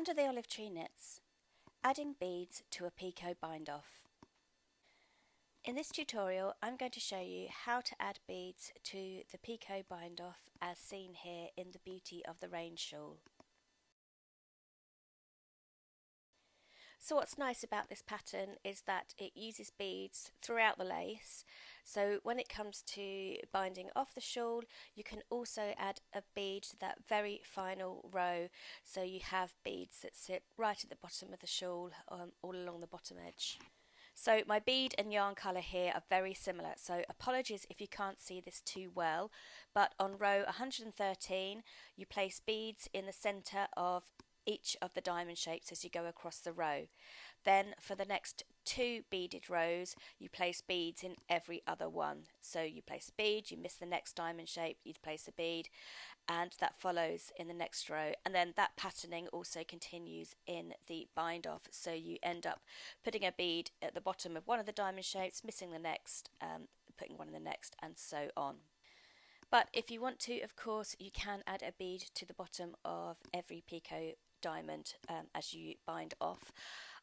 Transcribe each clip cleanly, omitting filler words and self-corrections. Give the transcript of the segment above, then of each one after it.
Under the olive tree knits, adding beads to a picot bind-off. In this tutorial, I'm going to show you how to add beads to the picot bind-off as seen here in the Beauty of the Rain shawl. So what's nice about this pattern is that it uses beads throughout the lace. So when it comes to binding off the shawl, you can also add a bead to that very final row. So you have beads that sit right at the bottom of the shawl, all along the bottom edge. So my bead and yarn colour here are very similar, so apologies if you can't see this too well, but on row 113 you place beads in the centre of each of the diamond shapes as you go across the row. Then for the next two beaded rows you place beads in every other one. So you place a bead, you miss the next diamond shape, you'd place a bead, and that follows in the next row, and then that patterning also continues in the bind off, so you end up putting a bead at the bottom of one of the diamond shapes, missing the next, putting one in the next, and so on. But if you want to, of course, you can add a bead to the bottom of every picot diamond as you bind off.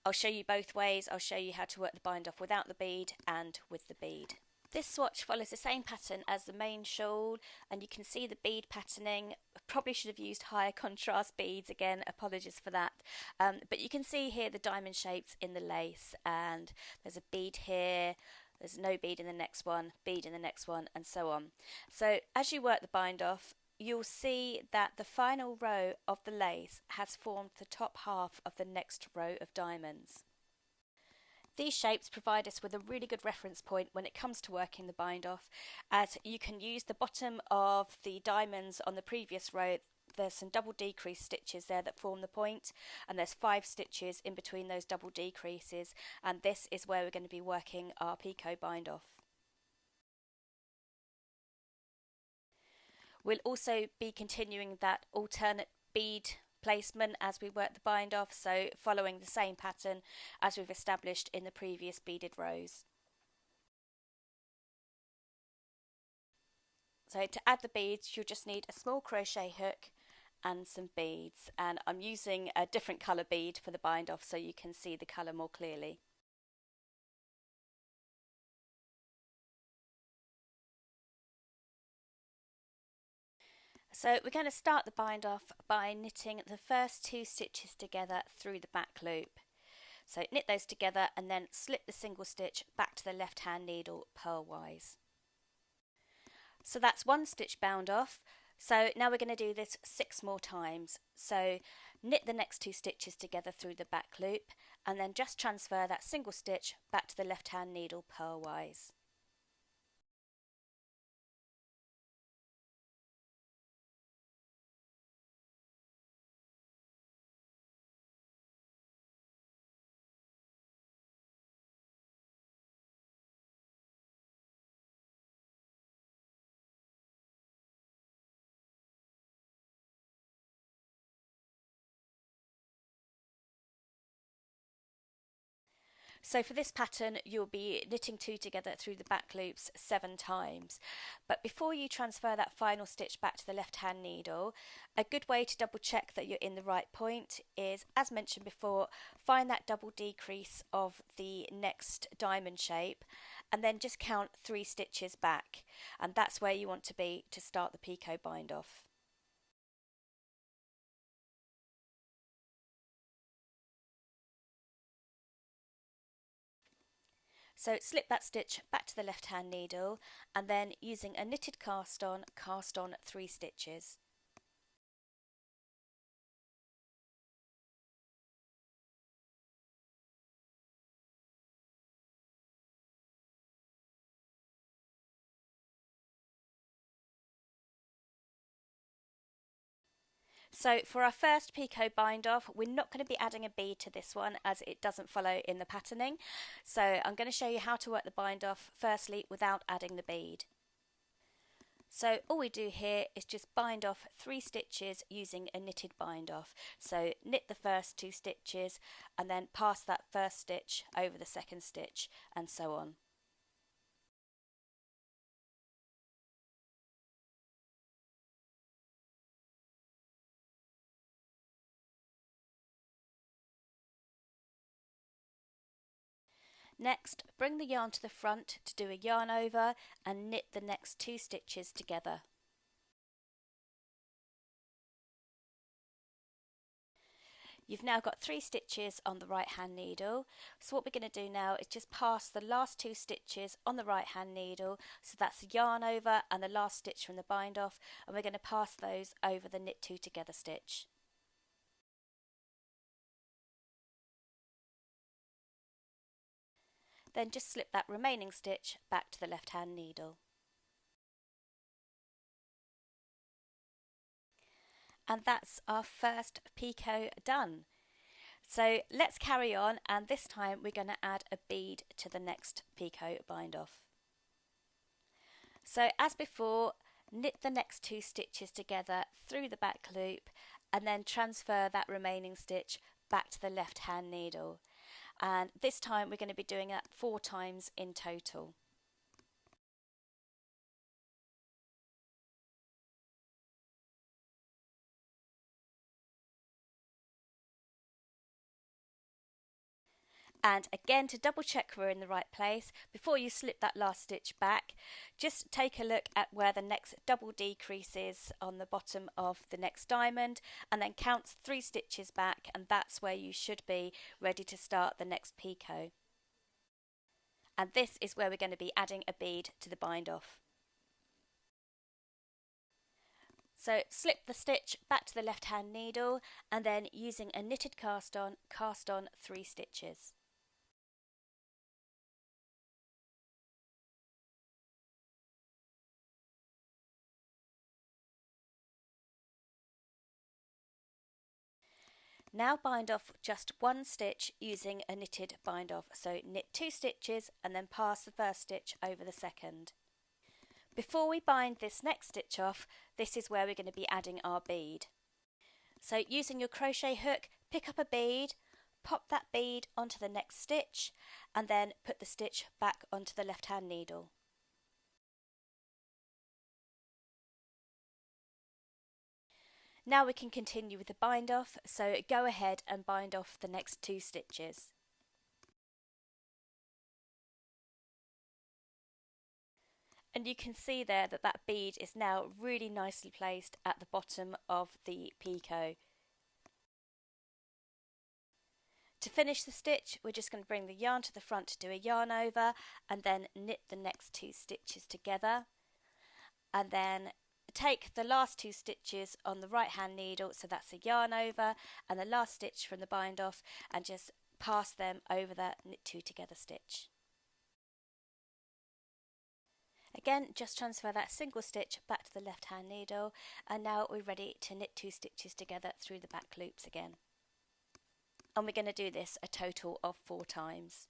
I'll show you both ways. I'll show you how to work the bind off without the bead and with the bead. This swatch follows the same pattern as the main shawl, and you can see the bead patterning. I probably should have used higher contrast beads, again apologies for that, but you can see here the diamond shapes in the lace, and there's a bead here, there's no bead in the next one, bead in the next one, and so on. So as you work the bind off, you'll see that the final row of the lace has formed the top half of the next row of diamonds. These shapes provide us with a really good reference point when it comes to working the bind off, as you can use the bottom of the diamonds on the previous row. There's some double decrease stitches there that form the point, and there's 5 stitches in between those double decreases, and this is where we're going to be working our picot bind off. We'll also be continuing that alternate bead placement as we work the bind off, so following the same pattern as we've established in the previous beaded rows. So to add the beads, you'll just need a small crochet hook and some beads, and I'm using a different colour bead for the bind off so you can see the colour more clearly. So we're going to start the bind off by knitting the first 2 stitches together through the back loop. So knit those together and then slip the single stitch back to the left hand needle purlwise. So that's 1 stitch bound off. So now we're going to do this 6 more times. So knit the next 2 stitches together through the back loop and then just transfer that single stitch back to the left hand needle purlwise. So for this pattern you'll be knitting 2 together through the back loops 7 times. But before you transfer that final stitch back to the left hand needle, a good way to double check that you're in the right point is, as mentioned before, find that double decrease of the next diamond shape and then just count 3 stitches back, and that's where you want to be to start the picot bind off. So slip that stitch back to the left hand needle and then using a knitted cast on 3 stitches. So for our first picot bind off, we're not going to be adding a bead to this one as it doesn't follow in the patterning. So I'm going to show you how to work the bind off firstly without adding the bead. So all we do here is just bind off 3 stitches using a knitted bind off. So knit the first 2 stitches and then pass that first stitch over the second stitch and so on. Next, bring the yarn to the front to do a yarn over and knit the next 2 stitches together. You've now got 3 stitches on the right hand needle, so what we're going to do now is just pass the last 2 stitches on the right hand needle, so that's the yarn over and the last stitch from the bind off, and we're going to pass those over the knit 2 together stitch. Then just slip that remaining stitch back to the left hand needle. And that's our first picot done. So let's carry on, and this time we're going to add a bead to the next picot bind off. So as before, knit the next 2 stitches together through the back loop and then transfer that remaining stitch back to the left hand needle. And this time we're going to be doing that 4 times in total. And again, to double check we're in the right place, before you slip that last stitch back, just take a look at where the next double decrease is on the bottom of the next diamond, and then count 3 stitches back, and that's where you should be ready to start the next picot. And this is where we're going to be adding a bead to the bind off. So slip the stitch back to the left hand needle, and then using a knitted cast on 3 stitches. Now bind off just 1 stitch using a knitted bind off, so knit 2 stitches and then pass the first stitch over the second. Before we bind this next stitch off, this is where we're going to be adding our bead. So using your crochet hook, pick up a bead, pop that bead onto the next stitch, and then put the stitch back onto the left hand needle. Now we can continue with the bind off, so go ahead and bind off the next 2 stitches. And you can see there that that bead is now really nicely placed at the bottom of the picot. To finish the stitch, we're just going to bring the yarn to the front to do a yarn over and then knit the next 2 stitches together, and then take the last 2 stitches on the right hand needle, so that's a yarn over and the last stitch from the bind off, and just pass them over that knit 2 together stitch. Again, just transfer that single stitch back to the left hand needle, and now we're ready to knit 2 stitches together through the back loops again. And we're going to do this a total of 4 times.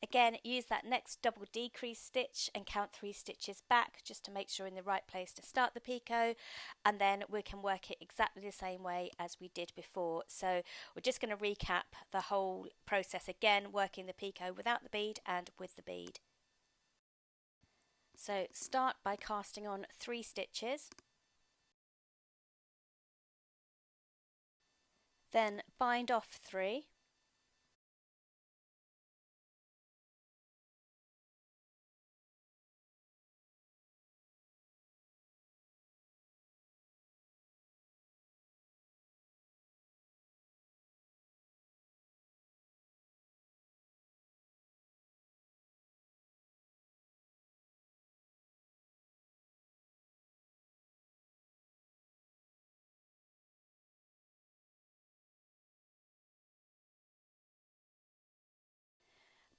Again, use that next double decrease stitch and count 3 stitches back just to make sure you're in the right place to start the picot, and then we can work it exactly the same way as we did before. So we're just going to recap the whole process again, working the picot without the bead and with the bead. So start by casting on 3 stitches, then bind off 3,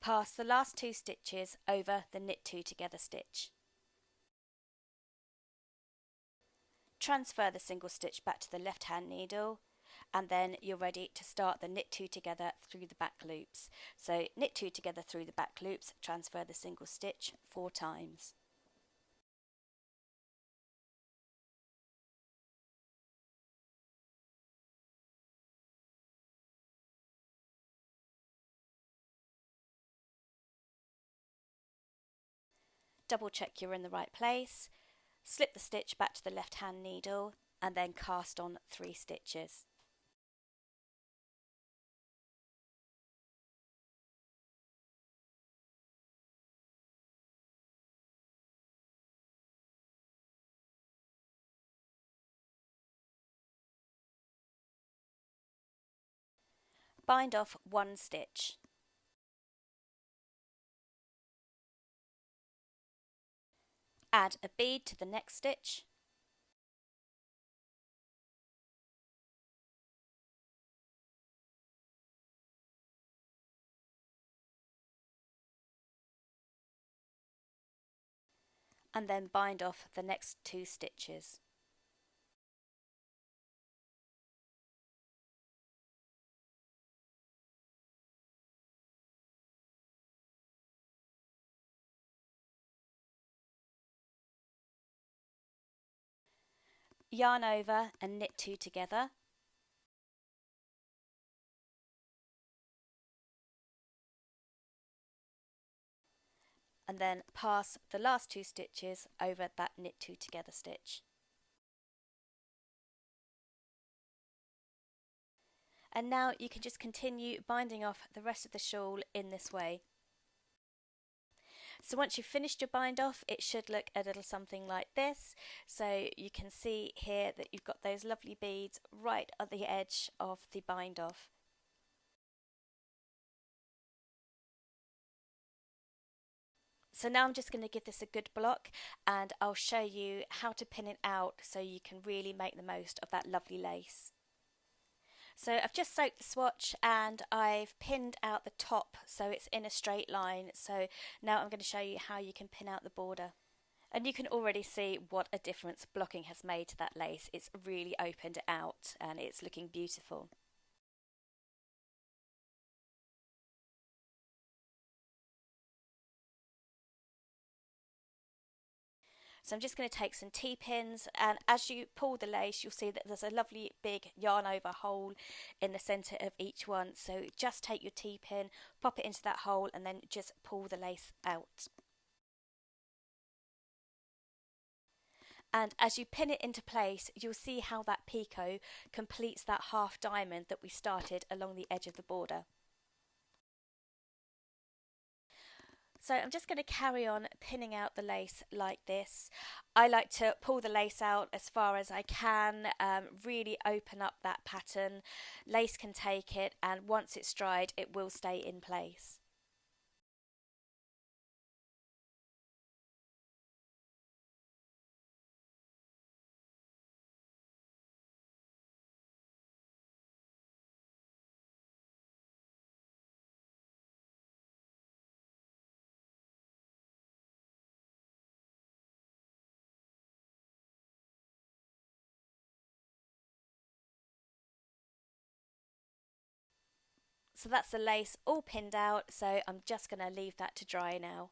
pass the last 2 stitches over the knit 2 together stitch. Transfer the single stitch back to the left hand needle, and then you're ready to start the knit 2 together through the back loops. So knit 2 together through the back loops, transfer the single stitch 4 times. Double check you're in the right place, slip the stitch back to the left hand needle and then cast on 3 stitches. Bind off 1 stitch. Add a bead to the next stitch. And then bind off the next 2 stitches. Yarn over and knit 2 together. And then pass the last 2 stitches over that knit 2 together stitch. And now you can just continue binding off the rest of the shawl in this way. So once you've finished your bind off, it should look a little something like this. So you can see here that you've got those lovely beads right at the edge of the bind off. So now I'm just going to give this a good block and I'll show you how to pin it out so you can really make the most of that lovely lace. So I've just soaked the swatch and I've pinned out the top so it's in a straight line. So now I'm going to show you how you can pin out the border. And you can already see what a difference blocking has made to that lace. It's really opened it out and it's looking beautiful. So I'm just going to take some T-pins, and as you pull the lace you'll see that there's a lovely big yarn over hole in the centre of each one. So just take your T-pin, pop it into that hole and then just pull the lace out. And as you pin it into place you'll see how that picot completes that half diamond that we started along the edge of the border. So I'm just going to carry on pinning out the lace like this. I like to pull the lace out as far as I can, really open up that pattern. Lace can take it and once it's dried it will stay in place. So that's the lace all pinned out, so I'm just going to leave that to dry now.